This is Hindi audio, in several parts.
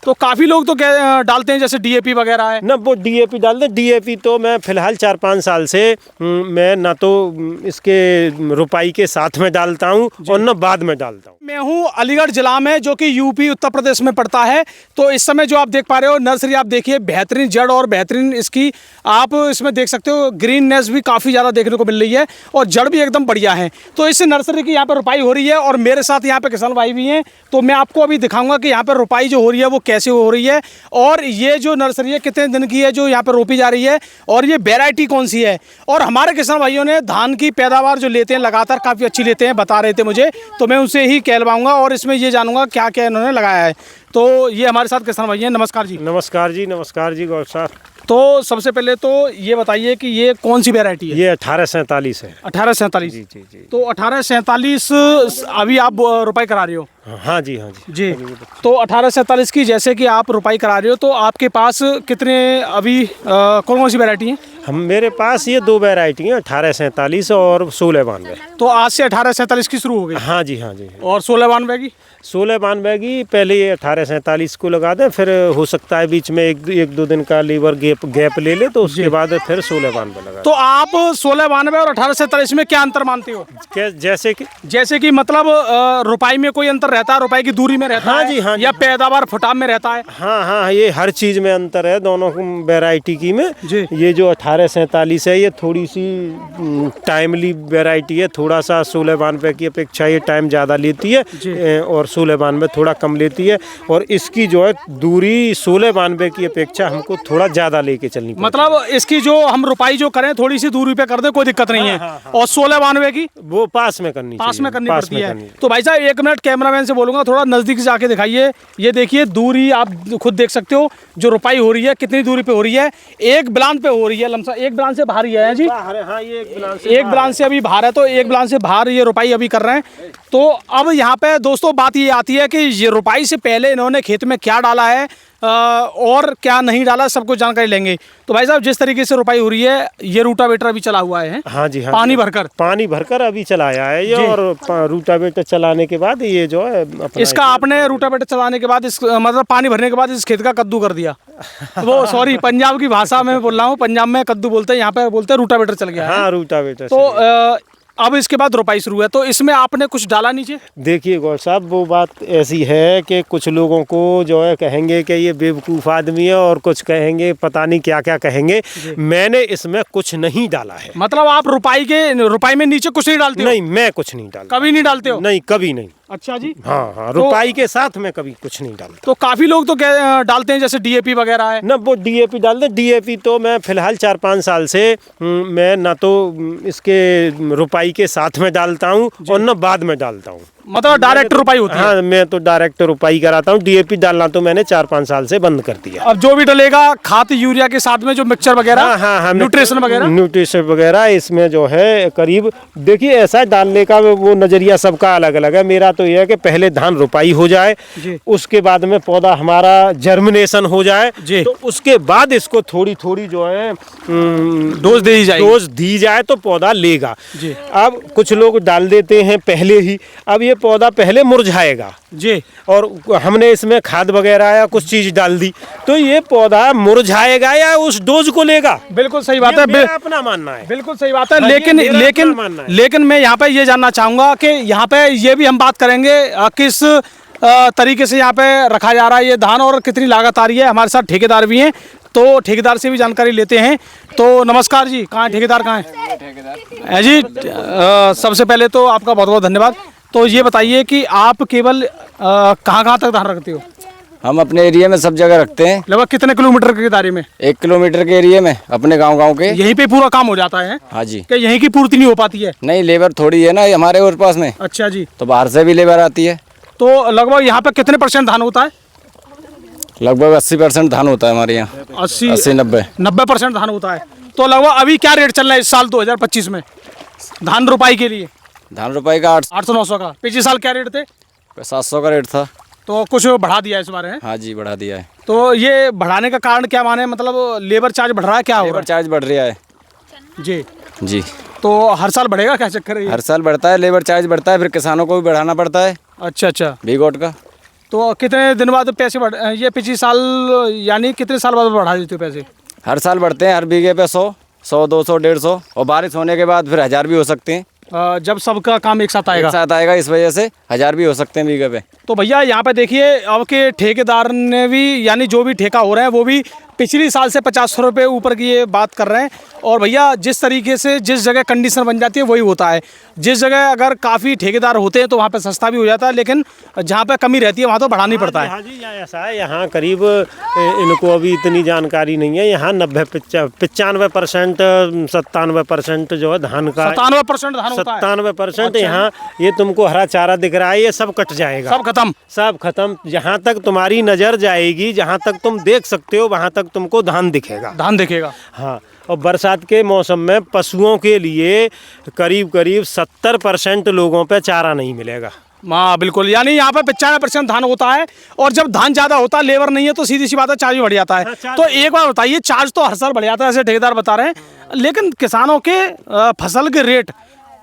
तो काफी लोग तो डालते हैं जैसे डीएपी वगैरह है ना, वो डीएपी डालते हैं। डीएपी तो मैं फिलहाल 4-5 साल से मैं ना तो इसके रुपाई के साथ में डालता हूँ और ना बाद में डालता हूँ। मैं हूँ अलीगढ़ जिला में, जो कि यूपी उत्तर प्रदेश में पड़ता है। तो इस समय जो आप देख पा रहे हो नर्सरी, आप देखिए बेहतरीन जड़ और बेहतरीन इसकी आप इसमें देख सकते हो ग्रीननेस भी काफ़ी ज़्यादा देखने को मिल रही है और जड़ भी एकदम बढ़िया है। तो इस नर्सरी की यहाँ पर रुपाई हो रही है और मेरे साथ यहाँ पे किसान भाई भी हैं। तो मैं आपको अभी दिखाऊंगा कि यहाँ पर रुपाई जो हो रही है वो कैसे हो रही है और ये जो नर्सरी है कितने दिन की है जो यहाँ पर रोपी जा रही है और ये वैरायटी कौन सी है। और हमारे किसान भाइयों ने धान की पैदावार जो लेते हैं लगातार काफ़ी अच्छी लेते हैं, बता रहे थे मुझे। तो मैं उनसे ही कहलवाऊंगा और इसमें ये जानूंगा क्या क्या इन्होंने लगाया है। तो ये हमारे साथ किसान भाई हैं। नमस्कार जी। नमस्कार जी, नमस्कार जी गौर साहब। तो सबसे पहले तो ये बताइए कि ये कौन सी वैरायटी है। ये 1847 है। 1847। जी जी जी। तो 1847 अभी आप रुपाई करा रहे हो। हाँ जी, हाँ जी जी। तो 1847 की जैसे कि आप रुपाई करा रहे हो तो आपके पास कितने अभी कौन कौन सी वैरायटी हैं। मेरे पास ये 2 वैरायटी हैं, 1847 और 1692। तो आज से 1847 की शुरू हो गई। हाँ जी, हाँ जी। और 1692 की। 1692 की पहले ये 1847 को लगा दें, फिर हो सकता है बीच में एक दो दिन का लीवर गैप ले ले तो उसके बाद फिर 1692 लगा। तो आप 1692 और 1847 में क्या अंतर मानते हो। जैसे कि मतलब रुपाई में कोई अंतर रहता है, रुपाई की दूरी में रहता हाँ है जी, हाँ जी, या पैदावार फुटाव में रहता है। हाँ हाँ, ये हर चीज में अंतर है दोनों वैरायटी की में जी। ये जो 1847 है ये थोड़ी सी टाइमली वैरायटी है, थोड़ा सा 1692 की अपेक्षा ये टाइम ज़्यादा लेती है और 1692 थोड़ा कम लेती है। और इसकी जो है दूरी 1692 की अपेक्षा हमको थोड़ा ज़्यादा लेके चलनी पड़ती है। मतलब इसकी जो हम रुपाई जो करें थोड़ी सी दूरी पे कर दे कोई दिक्कत नहीं है। और 1692 की वो पास में करनी पड़ती है। तो भाई साहब 1 मिनट कैमरामैन से बोलूंगा थोड़ा नजदीक से आके दिखाइए। ये देखिए दूरी आप खुद देख सकते हो जो रुपाई हो रही है कितनी दूरी पे हो रही है। एक ब्लान पे हो रही है, लमसम एक ब्लान से बाहर ही है जी। हाँ, ये एक ब्लान से अभी बाहर है, तो एक ब्लान से बाहर ये रुपाई अभी कर रहे हैं। तो अब यहाँ पे दोस्तों बात ये आती है कि ये रुपाई से पहले इन्होंने खेत में क्या डाला है और क्या नहीं डाला, सब कुछ जानकारी लेंगे। तो भाई साहब जिस तरीके से रुपाई हो रही है ये रूटावेटर अभी चला हुआ है। हाँ जी, हाँ, पानी भरकर अभी चलाया है ये। और रूटावेटर चलाने के बाद ये जो है इसका आपने रूटावेटर चलाने के बाद इस मतलब पानी भरने के बाद इस खेत का कद्दू कर दिया। वो सॉरी, पंजाब की भाषा में बोल रहा हूँ, पंजाब में कद्दू बोलते हैं, यहाँ पे बोलते हैं रूटावेटर चल गया। हाँ, रूटावेटर। तो अब इसके बाद रुपाई शुरू है, तो इसमें आपने कुछ डाला नीचे। देखिए गौर साहब वो बात ऐसी है कि कुछ लोगों को जो है कहेंगे कि ये बेवकूफ़ आदमी है और कुछ कहेंगे पता नहीं क्या क्या कहेंगे। मैंने इसमें कुछ नहीं डाला है। मतलब आप रुपाई में नीचे कुछ नहीं डालते हो? नहीं, मैं कुछ नहीं डालता। कभी नहीं डालते हो? नहीं, कभी नहीं। अच्छा जी। हाँ हाँ, रुपाई के साथ में कभी कुछ नहीं डालता। तो काफी लोग तो डालते हैं जैसे डीएपी वगैरह है ना, वो डीएपी डालते हैं। डीएपी तो मैं फिलहाल 4-5 साल से मैं ना तो इसके रुपाई के साथ में डालता हूँ और ना बाद में डालता हूँ। मतलब डायरेक्ट रुपाई होती है। हाँ, मैं तो डायरेक्ट रुपाई कराता हूँ। डीएपी डालना तो मैंने 4-5 साल से बंद कर दिया। अब जो भी डलेगा खाद यूरिया के साथ में जो मिक्सचर वगैरह, हाँ, न्यूट्रिशन वगैरह इसमें जो है करीब, देखिए ऐसा डालने का वो नजरिया सबका अलग अलग है। मेरा तो यह है कि पहले धान रुपाई हो जाए, उसके बाद में पौधा हमारा जर्मिनेशन हो जाए, तो उसके बाद इसको थोड़ी थोड़ी जो है डोज दी जाए तो पौधा लेगा। अब कुछ लोग डाल देते हैं पहले ही, अब ये पौधा पहले मुरझाएगा जी, और हमने इसमें खाद वगैरह या कुछ चीज डाल दी तो ये पौधा मुरझाएगा या उस डोज को लेगा। बिल्कुल सही बात है, मेरा अपना मानना है। बिल्कुल सही बात है। लेकिन मैं यहाँ पे ये जानना चाहूंगा कि यहाँ पे ये भी हम बात करेंगे किस तरीके से यहाँ पे रखा जा रहा है ये धान और कितनी लागत आ रही है। हमारे साथ ठेकेदार भी हैं, तो ठेकेदार से भी जानकारी लेते हैं। तो नमस्कार जी, कहाँ ठेकेदार कहाँ है जी? सबसे पहले तो आपका बहुत बहुत धन्यवाद। तो ये बताइए कि आप केवल कहाँ तक धान रखते हो? हम अपने एरिया में सब जगह रखते हैं। लगभग कितने किलोमीटर के दायरे में? 1 किलोमीटर के एरिया में अपने गांव के। यहीं पे पूरा काम हो जाता है? हाँ जी। क्या यहीं की पूर्ति नहीं हो पाती है? नहीं, लेबर थोड़ी है ना हमारे और पास में। अच्छा जी। तो बाहर से भी लेबर आती है। तो लगभग यहाँ पे कितने % धान होता है? लगभग 80% धान होता है हमारे यहाँ। 80-90% धान होता है। तो लगभग अभी क्या रेट चल रहा है इस साल 2025 में धान रुपाई के लिए? धान रुपाई का 800-900 का। पिछले साल क्या रेट थे? 700 का रेट था। तो कुछ बढ़ा दिया है इस बारे में? हाँ जी, बढ़ा दिया है। तो ये बढ़ाने का कारण क्या माने, मतलब लेबर चार्ज बढ़ रहा है, क्या हो रहा है? लेबर चार्ज बढ़ रहा है जी जी। तो हर साल बढ़ेगा, क्या चक्कर है? हर साल बढ़ता है, लेबर चार्ज बढ़ता है, फिर किसानों को भी बढ़ाना पड़ता है। अच्छा। बीगोट का। तो कितने दिन बाद पैसे बढ़, ये पिछले साल यानी कितने साल बाद बढ़ा देते हो पैसे? हर साल बढ़ते हैं, हर बीघे पे 100, 200, 150 और बारिश होने के बाद फिर 1000 भी हो सकते हैं। जब सबका काम एक साथ आएगा? एक साथ आएगा, इस वजह से 1000 भी हो सकते हैं बीघे पे। तो भैया यहाँ पे देखिए अब के ठेकेदार ने भी यानी जो भी ठेका हो रहे हैं वो भी पिछली साल से 50 रुपये ऊपर की ये बात कर रहे हैं। और भैया जिस तरीके से जिस जगह कंडीशन बन जाती है वही होता है। जिस जगह अगर काफ़ी ठेकेदार होते हैं तो वहाँ पे सस्ता भी हो जाता है, लेकिन जहाँ पे कमी रहती है वहाँ तो बढ़ाना ही पड़ता है। हाँ जी, यहाँ ऐसा है, यहाँ करीब इनको अभी इतनी जानकारी नहीं है। यहाँ 95% 97% जो है धान का 97% धान होता है। 97% यहाँ ये तुमको हरा चारा दिख रहा है, ये सब कट जाएगा, सब खत्म, सब खत्म। जहाँ तक तुम्हारी नज़र जाएगी, जहाँ तक तुम देख सकते हो, वहाँ तक तुमको धान दिखेगा, धान दिखेगा। हाँ। और बरसात के मौसम में पशुओं के लिए करीब 70% लोगों पे चारा नहीं मिलेगा। हाँ बिल्कुल, यानी यहाँ पे 95% धान होता है। और जब धान ज़्यादा होता है, लेबर नहीं है, तो सीधी सी बात है चार्ज भी बढ़ जाता है। तो एक बार बताइए, चार्ज तो हर साल बढ़ जाता है ऐसे ठेकेदार बता रहे हैं, लेकिन किसानों के फसल के रेट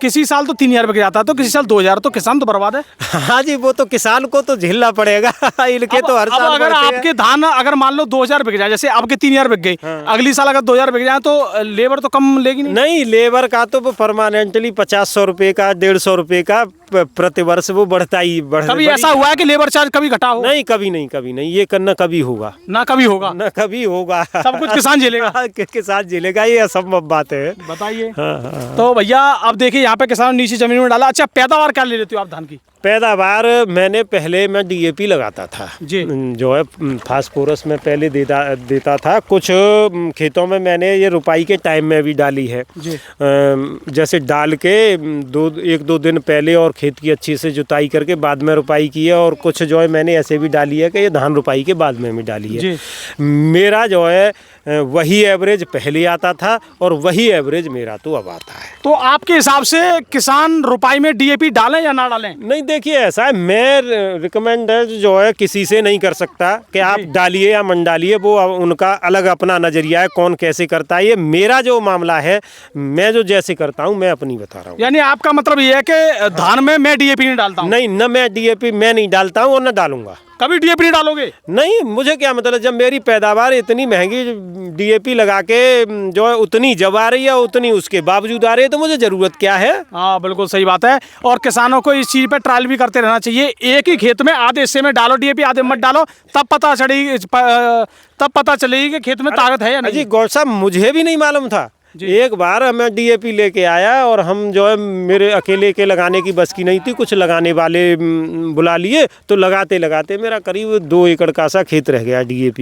किसी साल तो 3000 रुपये जाता है, तो किसी साल 2000, तो किसान तो बर्बाद है। हाँ जी, वो तो किसान को तो झेलना पड़ेगा। इनके तो हर साल अगर आपके धान अगर मान लो 2000 बिक जाए, जैसे आपके 3000 बिक गई, अगली साल अगर 2000 बिक जाए तो लेबर तो कम लेगी नहीं, लेबर का तो परमानेंटली 50-100 रुपये का, 150 रुपये का प्रतिवर्ष वो बढ़ता ही बढ़ता। कभी ऐसा हुआ है कि लेबर चार्ज कभी घटा हो? नहीं, कभी नहीं, ये करना कभी होगा ना, कभी होगा ना, कभी होगा। सब कुछ किसान झेलेगा। किसान झेलेगा, ये असंभव बात है। बताइए। हाँ। तो भैया अब देखिए यहाँ पे किसान नीचे जमीन में डाला। अच्छा, पैदावार क्या ले लेते हो आप धान की? पैदावार मैंने पहले मैं DAP लगाता था जी, जो है फास्फोरस में पहले देता था। कुछ खेतों में मैंने ये रुपाई के टाइम में भी डाली है जी। जैसे डाल के 1-2 दिन पहले और खेत की अच्छी से जुताई करके बाद में रुपाई की है। और कुछ जो है मैंने ऐसे भी डाली है कि ये धान रुपाई के बाद में भी डाली है जी। मेरा जो है वही एवरेज पहले आता था और वही एवरेज मेरा तो अब आता है। तो आपके हिसाब से किसान रुपाई में DAP डालें या ना डालें? नहीं, देखिए ऐसा है, मैं रिकमेंड जो है किसी से नहीं कर सकता कि आप डालिए या मन डालिए, वो उनका अलग अपना नजरिया है, कौन कैसे करता है। ये मेरा जो मामला है, मैं जो जैसे करता हूँ मैं अपनी बता रहा हूँ। यानी आपका मतलब ये है कि धान में मैं DAP नहीं डालता हूँ? नहीं, न मैं DAP मैं नहीं डालता हूँ और न डालूंगा। कभी DAP नहीं डालोगे? नहीं, मुझे क्या मतलब, जब मेरी पैदावार इतनी महंगी DAP लगा के जो है उतनी जब आ रही है, उतनी उसके बावजूद आ रही है, तो मुझे ज़रूरत क्या है? हाँ, बिल्कुल सही बात है। और किसानों को इस चीज़ पे ट्रायल भी करते रहना चाहिए। एक ही खेत में आधे हिस्से में डालो DAP, आधे मत डालो, तब पता चलेगी कि खेत में ताकत है या नहीं। जी गौर साहब, मुझे भी नहीं मालूम था। एक बार मैं DAP लेके आया और हम जो है मेरे अकेले के लगाने की बस की नहीं थी, कुछ लगाने वाले बुला लिए, तो लगाते लगाते मेरा करीब 2 एकड़ का सा खेत रह गया DAP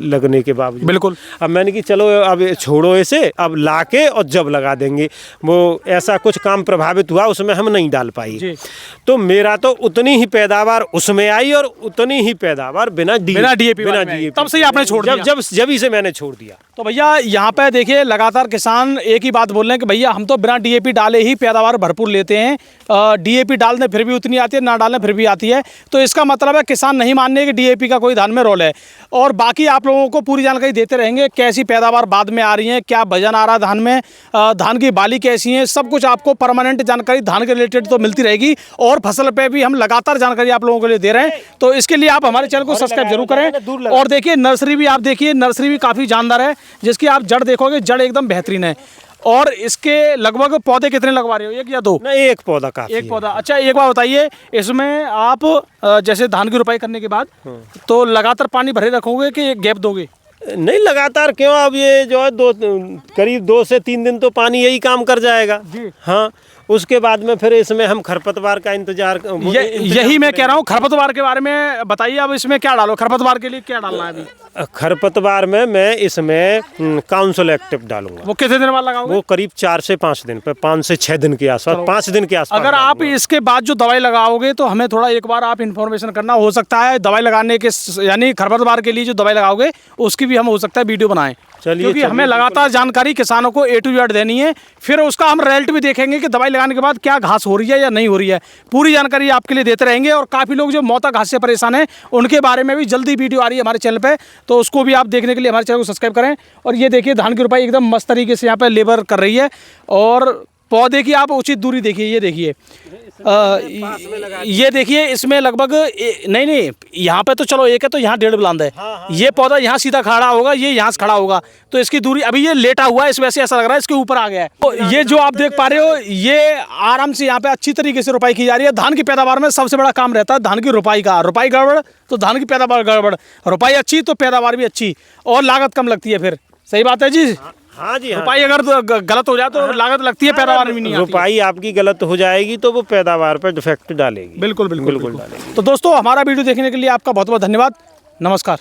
लगने के बावजूद। बिल्कुल। अब मैंने कि चलो अब छोड़ो इसे, अब लाके और जब लगा देंगे। वो ऐसा कुछ काम प्रभावित हुआ, उसमें हम नहीं डाल पाई, तो मेरा तो उतनी ही पैदावार उसमें आई और उतनी ही पैदावार बिना DAP। तब से ही आपने छोड़ दिया? जब ही से मैंने छोड़ दिया। तो भैया यहाँ पे देखिए लगातार किसान एक ही बात बोल रहे हैं कि भैया हम तो बिना DAP डाले ही पैदावार भरपूर लेते हैं। DAP डालने फिर भी उतनी आती है, ना डालने फिर भी आती है। तो इसका मतलब है किसान नहीं मानने कि DAP का कोई धान में रोल है। और बाकी आप लोगों को पूरी जानकारी देते रहेंगे, कैसी पैदावार बाद में आ रही है, क्या वजन आ रहा है धान में, धान की बाली कैसी है, सब कुछ आपको परमानेंट जानकारी धान के रिलेटेड तो मिलती रहेगी। और फसल पे भी हम लगातार जानकारी आप लोगों के लिए दे रहे हैं। तो इसके लिए आप हमारे चैनल को सब्सक्राइब जरूर करें। और देखिए नर्सरी भी आप देखिए, नर्सरी भी काफ़ी जानदार है, जिसकी आप जड़ देखोगे, जड़ एकदम बेहतरीन है। और इसके लगभग पौधे कितने लगवा रहे हो, 1 या 2? नहीं, एक पौधा काफी है। एक पौधा। अच्छा, एक बार बताइए, इसमें आप जैसे धान की रुपाई करने के बाद तो लगातार पानी भरे रखोगे कि गैप दोगे? नहीं, लगातार क्यों, अब ये जो है करीब 2 से 3 दिन तो पानी यही काम कर जाएगा जी। हाँ, उसके बाद में फिर इसमें हम खरपतवार का इंतजार यही मैं कह रहा हूँ। खरपतवार के बारे में बताइए, अब इसमें क्या डालो, खरपतवार के लिए क्या डालना है अभी? खरपतवार में मैं इसमें काउंसिल एक्टिव डालूंगा। वो कितने दिन बाद लगाओगे? वो करीब 4 से 5 दिन पे, 5 से 6 दिन के आसपास, 5 दिन के आसपास। अगर आप इसके बाद जो दवाई लगाओगे तो हमें थोड़ा एक बार आप इन्फॉर्मेशन करना। हो सकता है दवाई लगाने के यानी खरपतवार के लिए जो दवाई लगाओगे उसकी भी हम हो सकता है वीडियो बनाएं, क्योंकि हमें लगातार जानकारी किसानों को A to Z देनी है। फिर उसका हम रिजल्ट भी देखेंगे कि दवाई लगाने के बाद क्या घास हो रही है या नहीं हो रही है। पूरी जानकारी आपके लिए देते रहेंगे। और काफ़ी लोग जो मोटा घास से परेशान हैं उनके बारे में भी जल्दी वीडियो आ रही है हमारे चैनल पे, तो उसको भी आप देखने के लिए हमारे चैनल को सब्सक्राइब करें। और ये देखिए धान की रुपाई एकदम मस्त तरीके से यहाँ पर लेबर कर रही है। और पौधे की आप उचित दूरी देखिए, ये देखिए ये देखिए इसमें लगभग नहीं यहाँ पे तो चलो एक है, तो यहाँ 1.5 बुलंद है। ये पौधा यहाँ सीधा खड़ा होगा, ये यहाँ से खड़ा होगा, तो इसकी दूरी अभी ये लेटा हुआ है, इस वजह से ऐसा लग रहा है इसके ऊपर आ गया है। तो ये जो आप देख पा रहे हो, ये आराम से यहाँ पे अच्छी तरीके से रुपाई की जा रही है। धान की पैदावार में सबसे बड़ा काम रहता है धान की रुपाई का। रुपाई गड़बड़ तो धान की पैदावार गड़बड़, रुपाई अच्छी तो पैदावार भी अच्छी और लागत कम लगती है। फिर सही बात है जी। हाँ जी, रुपाई अगर गलत हो जाए तो लागत लगती है, पैदावार भी नहीं आती। रुपाई आपकी गलत हो जाएगी तो वो पैदावार पर डिफेक्ट डालेगी। बिल्कुल डालेगी। तो दोस्तों, हमारा वीडियो देखने के लिए आपका बहुत बहुत धन्यवाद। नमस्कार।